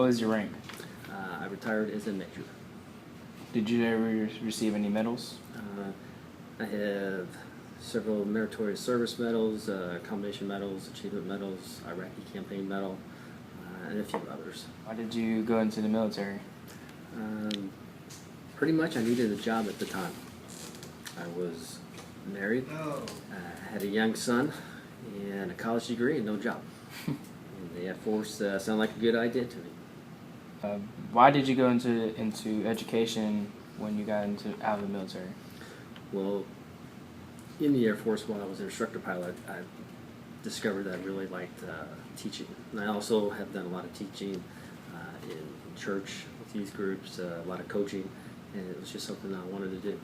is your rank? I retired as a major. Did you ever receive any medals? I have several meritorious service medals, combination medals, achievement medals, Iraqi campaign medal, and a few others. Why did you go into the military? Pretty much I needed a job at the time. I was married, I had a young son, and a college degree and no job. And the Air Force sounded like a good idea to me. Why did you go into education when you got out of the military? Well, in the Air Force, while I was an instructor pilot, I discovered that I really liked teaching. And I also have done a lot of teaching in church with youth groups, a lot of coaching, and it was just something I wanted to do.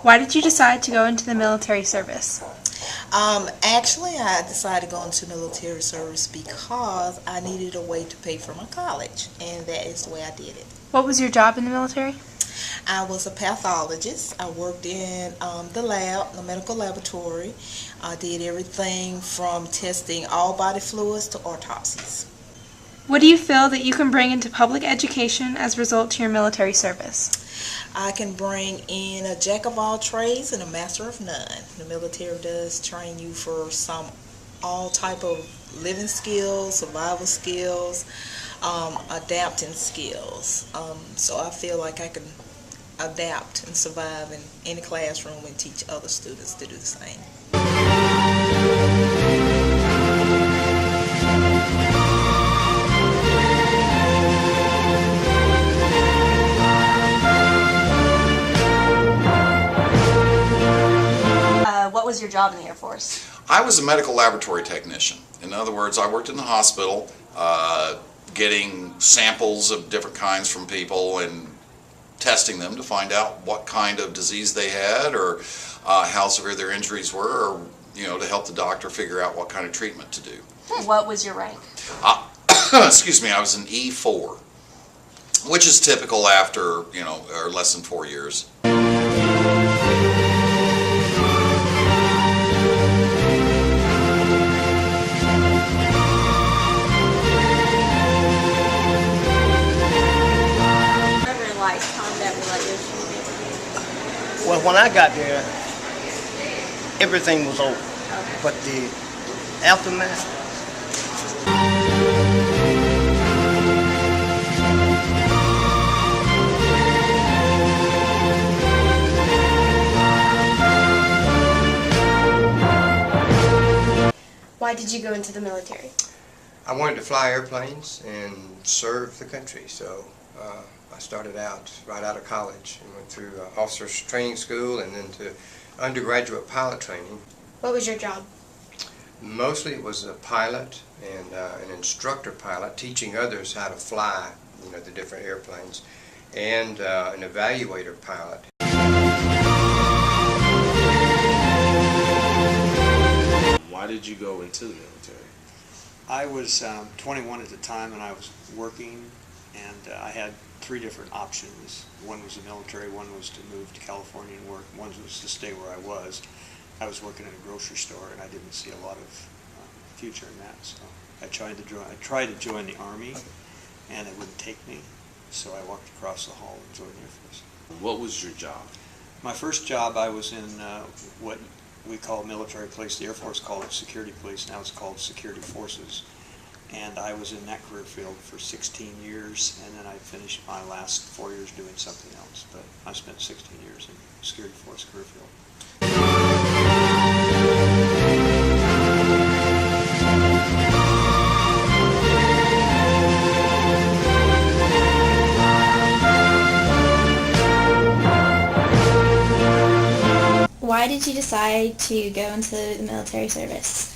Why did you decide to go into the military service? Actually, I decided to go into military service because I needed a way to pay for my college, and that is the way I did it. What was your job in the military? I was a pathologist. I worked in the lab, the medical laboratory. I did everything from testing all body fluids to autopsies. What do you feel that you can bring into public education as a result to your military service? I can bring in a jack of all trades and a master of none. The military does train you for all type of living skills, survival skills, adapting skills. So I feel like I can adapt and survive in any classroom and teach other students to do the same. What was your job in the Air Force? I was a medical laboratory technician. In other words, I worked in the hospital getting samples of different kinds from people and testing them to find out what kind of disease they had or how severe their injuries were, or to help the doctor figure out what kind of treatment to do. What was your rank? Excuse me, I was an E4, which is typical after, or less than 4 years. Well, when I got there, everything was over, but the aftermath. Why did you go into the military? I wanted to fly airplanes and serve the country, so I started out right out of college and went through officers training school and then to undergraduate pilot training. What was your job? Mostly it was a pilot and an instructor pilot, teaching others how to fly, the different airplanes, and an evaluator pilot. Why did you go into the military? I was 21 at the time, and I was working, and I had 3 different options. One was the military, one was to move to California and work, one was to stay where I was. I was working in a grocery store, and I didn't see a lot of future in that, so I tried to join the Army, and it wouldn't take me, so I walked across the hall and joined the Air Force. What was your job? My first job, I was in what we call military police. The Air Force called it security police. Now it's called security forces. And I was in that career field for 16 years, and then I finished my last 4 years doing something else. But I spent 16 years in the security force career field. Why did you decide to go into the military service?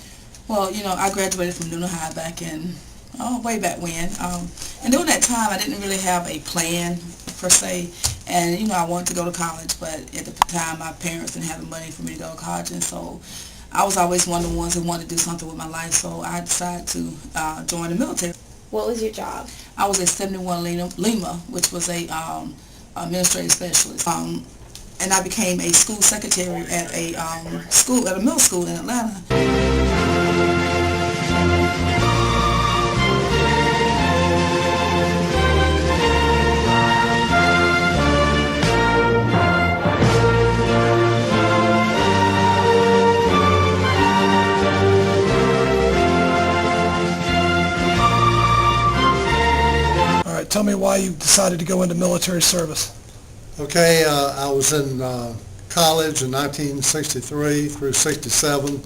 Well, I graduated from Newnan High back in, way back when. And during that time, I didn't really have a plan, per se. And, I wanted to go to college, but at the time, my parents didn't have the money for me to go to college. And so I was always one of the ones that wanted to do something with my life. So I decided to join the military. What was your job? I was at 71 Lima, which was a administrative specialist. And I became a school secretary at a middle school in Atlanta. All right, tell me why you decided to go into military service. Okay, I was in college in 1963 through 67,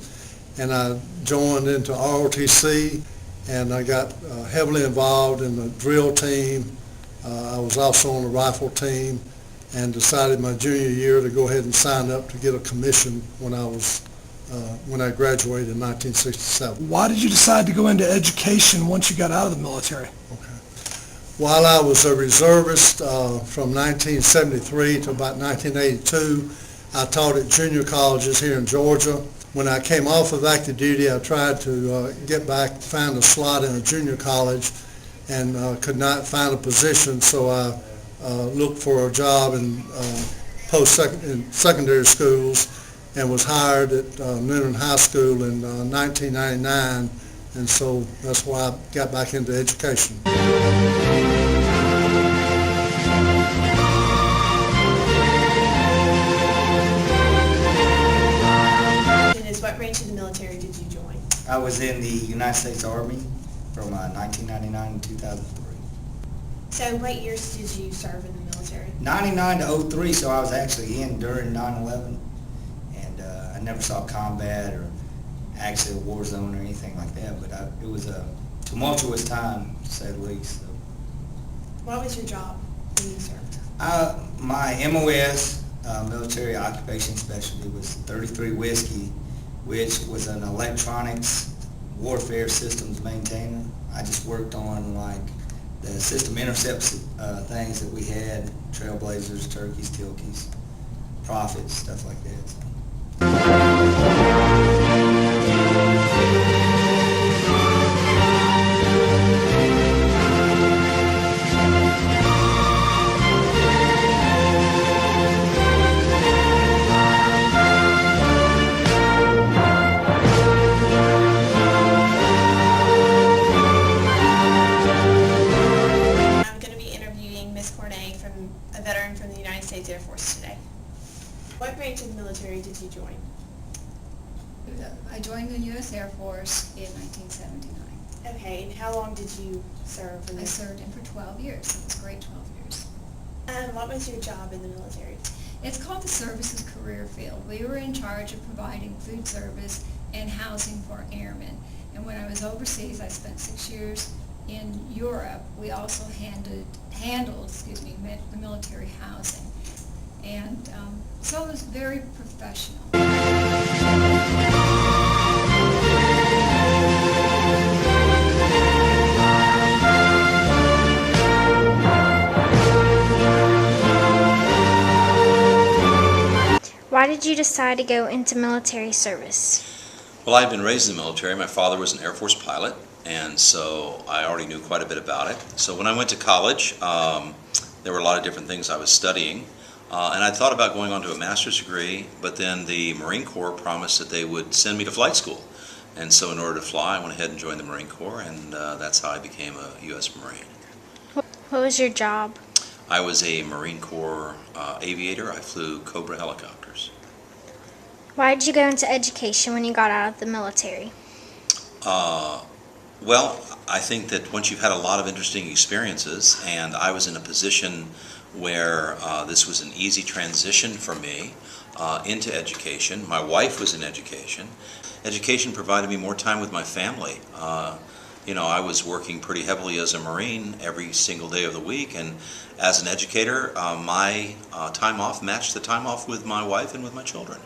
and I joined into ROTC, and I got heavily involved in the drill team. I was also on the rifle team, and decided my junior year to go ahead and sign up to get a commission when I graduated in 1967. Why did you decide to go into education once you got out of the military? While I was a reservist from 1973 to about 1982, I taught at junior colleges here in Georgia. When I came off of active duty, I tried to get back, find a slot in a junior college, and could not find a position, so I looked for a job in secondary schools and was hired at Newnan High School in 1999, and so that's why I got back into education. What branch of the military did you join? I was in the United States Army from 1999 to 2003. So what years did you serve in the military? 99 to 03, so I was actually in during 9/11, and I never saw combat or actually a war zone or anything like that, but it was a tumultuous time, to say the least. So. What was your job when you served? My MOS, military occupation specialty, was 33 Whiskey, which was an electronics warfare systems maintainer. I just worked on like the system intercepts things that we had, Trailblazers, Turkeys, Tilkeys, Prophets, stuff like that. So. A veteran from the United States Air Force today. What branch of the military did you join? I joined the U.S. Air Force in 1979. Okay, and how long did you serve? I served in for 12 years. It was great 12 years. What was your job in the military? It's called the Services Career Field. We were in charge of providing food service and housing for airmen. And when I was overseas, I spent 6 years in Europe. We also handled the military housing, and so it was very professional. Why did you decide to go into military service? Well, I've been raised in the military. My father was an Air Force pilot, and so I already knew quite a bit about it. So when I went to college, there were a lot of different things I was studying, and I thought about going on to a master's degree, but then the Marine Corps promised that they would send me to flight school. And so in order to fly, I went ahead and joined the Marine Corps, and that's how I became a U.S. Marine. What was your job? I was a Marine Corps aviator. I flew Cobra helicopters. Why did you go into education when you got out of the military? Well, I think that once you've had a lot of interesting experiences, and I was in a position where this was an easy transition for me into education. My wife was in education. Education provided me more time with my family. You know, I was working pretty heavily as a Marine every single day of the week, and as an educator, my time off matched the time off with my wife and with my children.